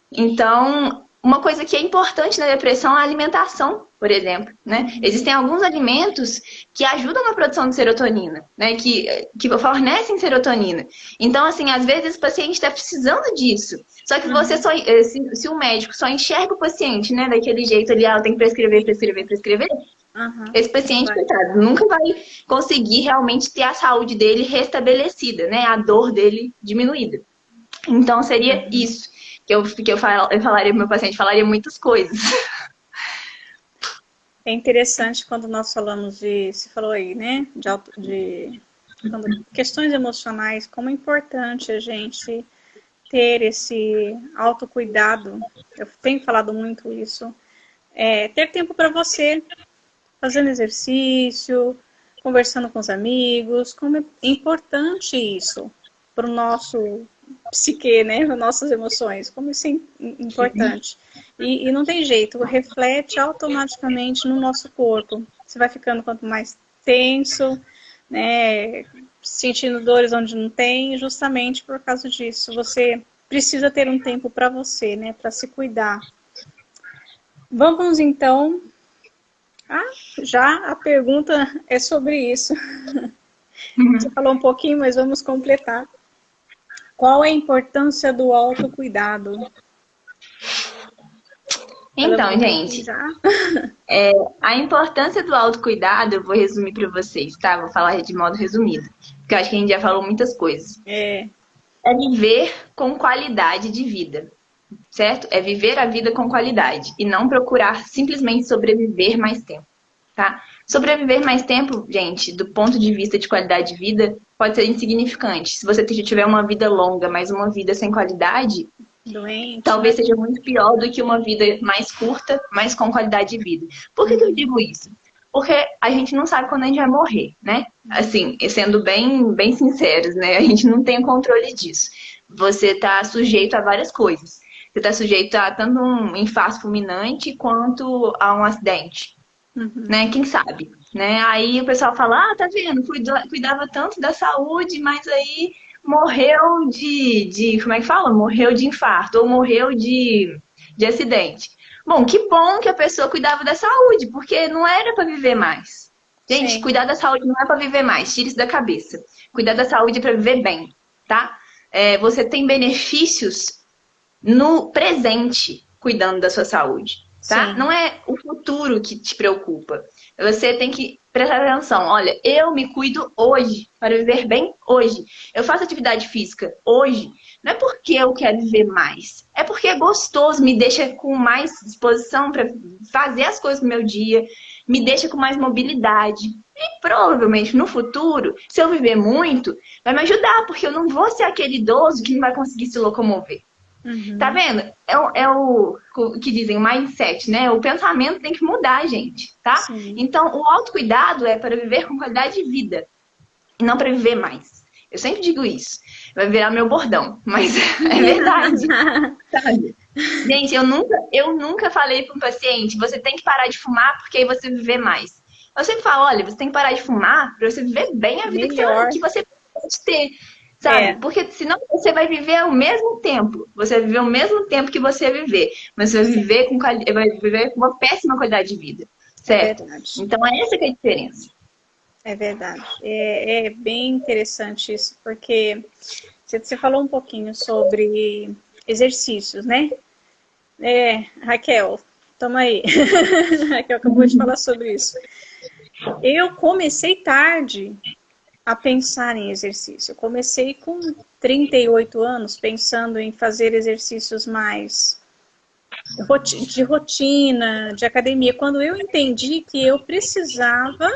Então, uma coisa que é importante na depressão é a alimentação, por exemplo, né? Existem alguns alimentos que ajudam na produção de serotonina, né? Que fornecem serotonina. Então, assim, às vezes o paciente está precisando disso. Só que você se o médico só enxerga o paciente, né? Daquele jeito ali, tem que prescrever. Esse paciente, coitado, nunca vai conseguir realmente ter a saúde dele restabelecida, né? A dor dele diminuída. Então, seria isso. Que eu falaria pro meu paciente, falaria muitas coisas. É interessante quando nós falamos você falou aí, né, questões emocionais, como é importante a gente ter esse autocuidado. Eu tenho falado muito isso. Ter tempo para você, fazendo exercício, conversando com os amigos, como é importante isso para o nosso psique, né, para nossas emoções, como isso é importante. E não tem jeito, reflete automaticamente no nosso corpo. Você vai ficando quanto mais tenso, né, sentindo dores onde não tem, justamente por causa disso. Você precisa ter um tempo para você, né, para se cuidar. Vamos então... já a pergunta é sobre isso. Você falou um pouquinho, mas vamos completar. Qual é a importância do autocuidado? Então, gente, a importância do autocuidado, eu vou resumir para vocês, tá? Vou falar de modo resumido, porque eu acho que a gente já falou muitas coisas. É viver com qualidade de vida, certo? É viver a vida com qualidade e não procurar simplesmente sobreviver mais tempo, tá? Sobreviver mais tempo, gente, do ponto de vista de qualidade de vida, pode ser insignificante. Se você tiver uma vida longa, mas uma vida sem qualidade, talvez seja muito pior do que uma vida mais curta, mas com qualidade de vida. Por que eu digo isso? Porque a gente não sabe quando a gente vai morrer, né? Assim, sendo bem sinceros, né? A gente não tem controle disso. Você tá sujeito a várias coisas. você está sujeito a tanto um infarto fulminante quanto a um acidente, né? Quem sabe, né? Aí o pessoal fala, ah, tá vendo, cuidava tanto da saúde, mas aí morreu como é que fala? Morreu de infarto ou morreu de acidente. Bom, que bom que a pessoa cuidava da saúde, porque não era para viver mais. Gente, Sim. cuidar da saúde não é para viver mais, tire isso da cabeça. Cuidar da saúde é para viver bem, tá? Você tem benefícios no presente cuidando da sua saúde, tá? Sim. Não é o futuro que te preocupa. Você tem que prestar atenção. Olha, eu me cuido hoje para viver bem hoje. Eu faço atividade física hoje. Não é porque eu quero viver mais. É porque é gostoso, me deixa com mais disposição para fazer as coisas no meu dia, me deixa com mais mobilidade. E provavelmente no futuro, se eu viver muito, vai me ajudar, porque eu não vou ser aquele idoso que não vai conseguir se locomover. Tá vendo? É o que dizem, o mindset, né? O pensamento tem que mudar, gente, tá? Sim. Então, o autocuidado é para viver com qualidade de vida e não para viver mais. Eu sempre digo isso. Vai virar meu bordão, mas é verdade. Sabe? Gente, eu nunca falei para um paciente, você tem que parar de fumar porque aí você viver mais. Eu sempre falo, olha, você tem que parar de fumar para você viver bem a vida que você pode ter. Sabe? Porque senão você vai viver o mesmo tempo. Você vai viver o mesmo tempo que você viver. Mas você vai viver com uma péssima qualidade de vida. Certo? Então, essa que é a diferença. É verdade. É bem interessante isso, porque você falou um pouquinho sobre exercícios, né? Raquel, toma aí. Raquel acabou de falar sobre isso. Eu comecei tarde a pensar em exercício. Eu comecei com 38 anos, pensando em fazer exercícios mais de rotina, de academia, quando eu entendi que eu precisava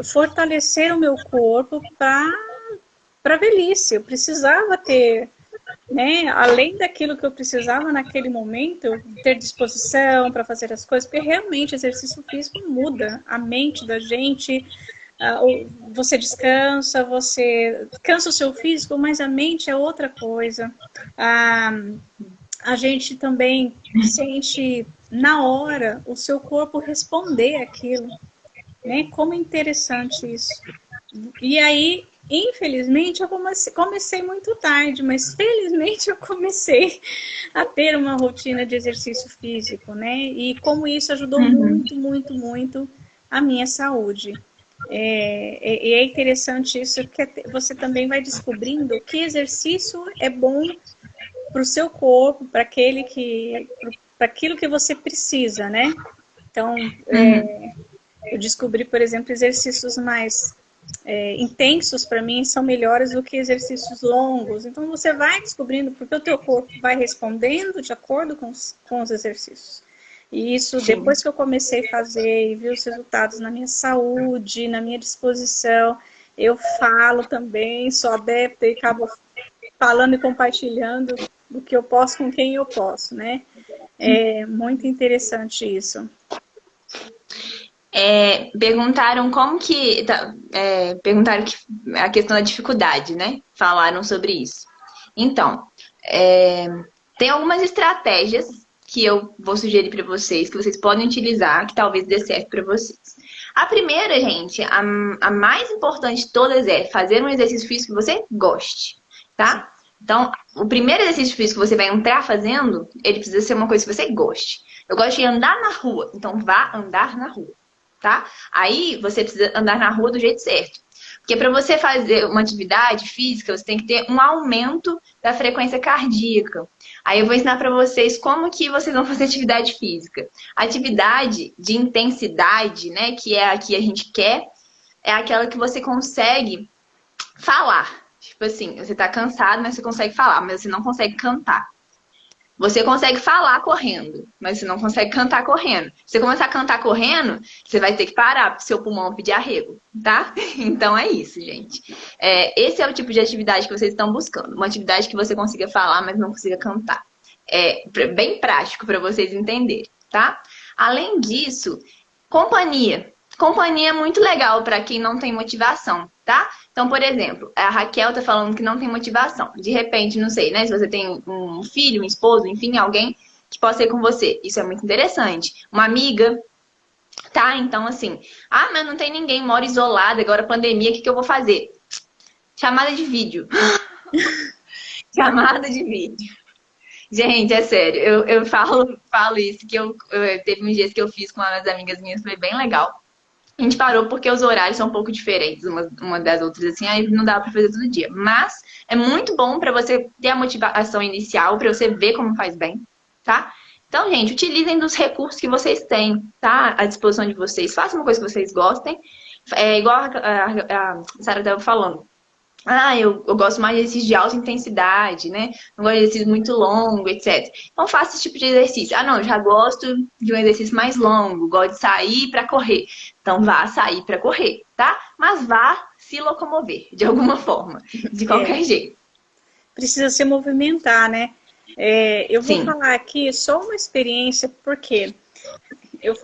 fortalecer o meu corpo para a velhice. Eu precisava ter, né, além daquilo que eu precisava naquele momento, ter disposição para fazer as coisas, porque realmente exercício físico muda a mente da gente. Você descansa, você cansa o seu físico, mas a mente é outra coisa. A gente também sente na hora o seu corpo responder aquilo, né? Como interessante isso. E aí, infelizmente, eu comecei muito tarde, mas felizmente eu comecei a ter uma rotina de exercício físico, né? E como isso ajudou muito, muito, muito a minha saúde. E é interessante isso, porque você também vai descobrindo que exercício é bom para o seu corpo, para aquilo que você precisa, né? Então, eu descobri, por exemplo, exercícios mais intensos para mim são melhores do que exercícios longos. Então, você vai descobrindo porque o teu corpo vai respondendo de acordo com os exercícios. E isso, depois que eu comecei a fazer e vi os resultados na minha saúde, na minha disposição, eu falo também, sou adepta e acabo falando e compartilhando do que eu posso com quem eu posso, né? É muito interessante isso. Perguntaram como que... perguntaram a questão da dificuldade, né? Falaram sobre isso. Então, tem algumas estratégias que eu vou sugerir para vocês, que vocês podem utilizar, que talvez dê certo para vocês. A primeira, gente, a mais importante de todas é fazer um exercício físico que você goste, tá? Então, o primeiro exercício físico que você vai entrar fazendo, ele precisa ser uma coisa que você goste. Eu gosto de andar na rua, então vá andar na rua, tá? Aí você precisa andar na rua do jeito certo. Porque para você fazer uma atividade física, você tem que ter um aumento da frequência cardíaca. Aí eu vou ensinar para vocês como que vocês vão fazer atividade física. Atividade de intensidade, né, que é a que a gente quer, é aquela que você consegue falar. Tipo assim, você tá cansado, mas você consegue falar, mas você não consegue cantar. Você consegue falar correndo, mas você não consegue cantar correndo. Se você começar a cantar correndo, você vai ter que parar para o seu pulmão pedir arrego, tá? Então é isso, gente. Esse é o tipo de atividade que vocês estão buscando. Uma atividade que você consiga falar, mas não consiga cantar. É bem prático para vocês entenderem, tá? Além disso, companhia. Companhia é muito legal para quem não tem motivação, tá? Então, por exemplo, a Raquel tá falando que não tem motivação. De repente, não sei, né? Se você tem um filho, um esposo, enfim, alguém que possa ir com você. Isso é muito interessante. Uma amiga, tá? Então, assim, ah, mas não tem ninguém, moro isolada, agora pandemia, o que eu vou fazer? Chamada de vídeo. Chamada de vídeo. Gente, é sério, eu falo isso, que teve uns dias que eu fiz com umas amigas minhas, foi bem legal. A gente parou porque os horários são um pouco diferentes uma das outras, assim, aí não dá pra fazer todo dia. Mas é muito bom pra você ter a motivação inicial, pra você ver como faz bem, tá? Então, gente, utilizem dos recursos que vocês têm, tá? À disposição de vocês. Façam uma coisa que vocês gostem. É igual a Sara estava falando. Ah, eu gosto mais de exercício de alta intensidade, né? Não gosto de exercício muito longo, etc. Então faça esse tipo de exercício. Ah, não, eu já gosto de um exercício mais longo, gosto de sair para correr. Então vá sair para correr, tá? Mas vá se locomover, de alguma forma, de qualquer jeito. Precisa se movimentar, né? Eu vou Sim. falar aqui só uma experiência, porque eu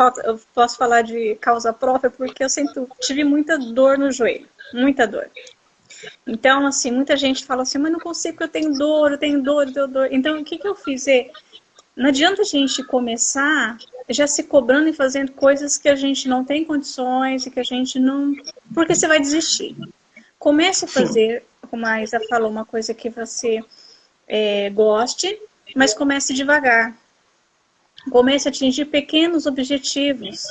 posso falar de causa própria, porque eu sempre tive muita dor no joelho, muita dor. Então, assim, muita gente fala assim, mas não consigo porque eu tenho dor, eu tenho dor, eu tenho dor. Então, o que eu fiz? Não adianta a gente começar já se cobrando e fazendo coisas que a gente não tem condições e que a gente não... Porque você vai desistir. Comece a fazer, como a Isa falou, uma coisa que você goste, mas comece devagar. Comece a atingir pequenos objetivos,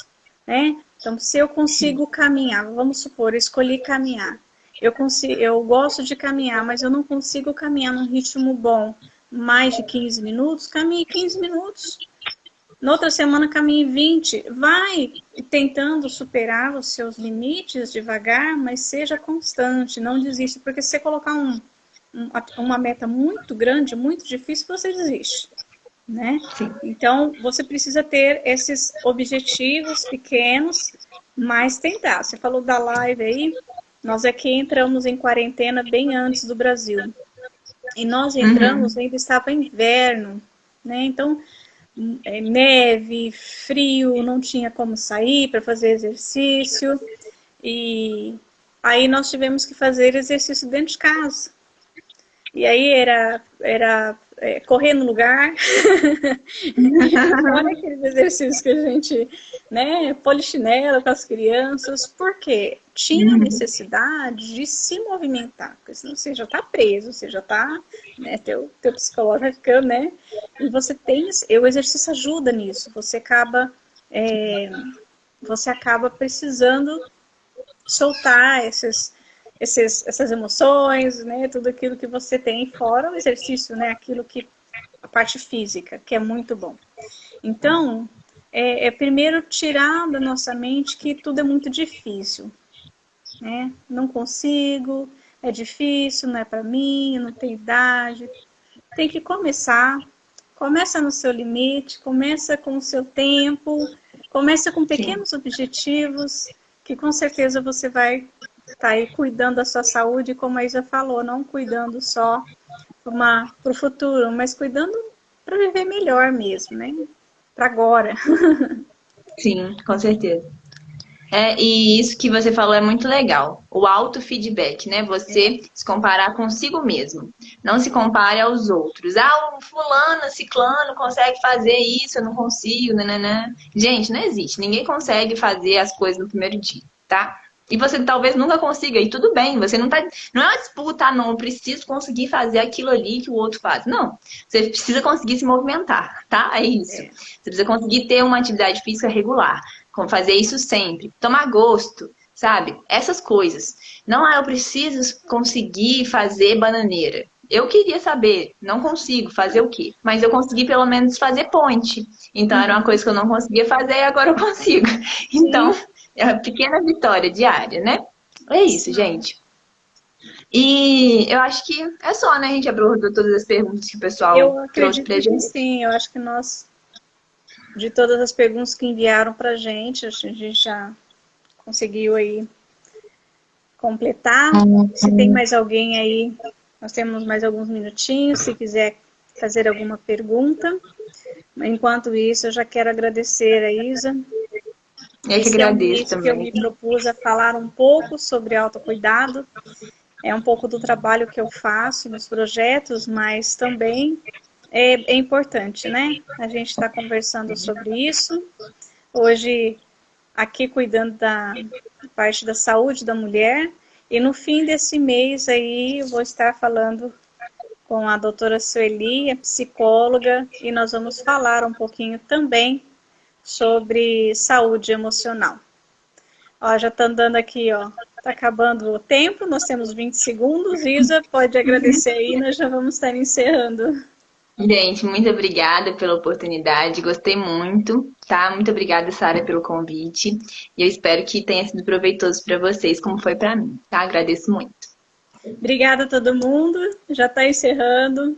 né? Então, se eu consigo caminhar, vamos supor, eu escolhi caminhar. Eu gosto de caminhar, mas eu não consigo caminhar num ritmo bom. Mais de 15 minutos, caminhe 15 minutos. Na outra semana, caminhe 20. Vai tentando superar os seus limites devagar, mas seja constante, não desista. Porque se você colocar uma meta muito grande, muito difícil, você desiste, né? Então, você precisa ter esses objetivos pequenos, mas tentar. Você falou da live aí, nós aqui entramos em quarentena bem antes do Brasil. E nós entramos, ainda estava inverno, né? Então, neve, frio, não tinha como sair para fazer exercício. E aí nós tivemos que fazer exercício dentro de casa. E aí era correr no lugar. Olha aqueles exercícios que a gente, né, polichinela com as crianças, porque tinha necessidade de se movimentar, porque senão você já está preso, você já está, né, teu psicólogo vai ficando, né, e você tem, o exercício ajuda nisso, você acaba precisando soltar essas emoções, né, tudo aquilo que você tem, fora o exercício, né, aquilo que a parte física, que é muito bom. Então, primeiro tirar da nossa mente que tudo é muito difícil, né? Não consigo, é difícil, não é para mim, eu não tenho idade. Tem que começar. Começa no seu limite, começa com o seu tempo, começa com pequenos objetivos, que com certeza você vai estar aí cuidando da sua saúde, como a Isa falou, não cuidando só para o futuro, mas cuidando para viver melhor mesmo, né? Para agora. Sim, com certeza. E isso que você falou é muito legal. O autofeedback, né? Você se comparar consigo mesmo. Não se compare aos outros. Ah, o fulano, ciclano consegue fazer isso, eu não consigo, nananã. Gente, não existe. Ninguém consegue fazer as coisas no primeiro dia, tá? E você talvez nunca consiga, e tudo bem, você não é uma disputa, não, eu preciso conseguir fazer aquilo ali que o outro faz. Não, você precisa conseguir se movimentar, tá? É isso. Você precisa conseguir ter uma atividade física regular, fazer isso sempre, tomar gosto, sabe? Essas coisas. Não, eu preciso conseguir fazer bananeira. Eu queria saber, não consigo fazer o quê? Mas eu consegui pelo menos fazer ponte. Então era uma coisa que eu não conseguia fazer e agora eu consigo. Então... é uma pequena vitória diária, né? É isso, gente. E eu acho que é só, né? A gente abordou todas as perguntas que o pessoal trouxe pra gente. Sim, eu acho que nós, de todas as perguntas que enviaram pra gente, a gente já conseguiu aí completar. Se tem mais alguém aí, nós temos mais alguns minutinhos, se quiser fazer alguma pergunta. Enquanto isso, eu já quero agradecer a Isa. Eu que Esse é um agradeço nicho que eu me também. propus a falar um pouco sobre autocuidado. É um pouco do trabalho que eu faço nos projetos, mas também é importante, né? A gente está conversando sobre isso. Hoje, aqui cuidando da parte da saúde da mulher. E no fim desse mês aí, eu vou estar falando com a doutora Sueli, a psicóloga, e nós vamos falar um pouquinho também sobre saúde emocional. Ó, já está andando aqui, ó. Está acabando o tempo, nós temos 20 segundos. Isa, pode agradecer aí, nós já vamos estar encerrando. Gente, muito obrigada pela oportunidade, gostei muito, tá? Muito obrigada, Sara, pelo convite. E eu espero que tenha sido proveitoso para vocês, como foi para mim, tá? Agradeço muito. Obrigada a todo mundo, já está encerrando.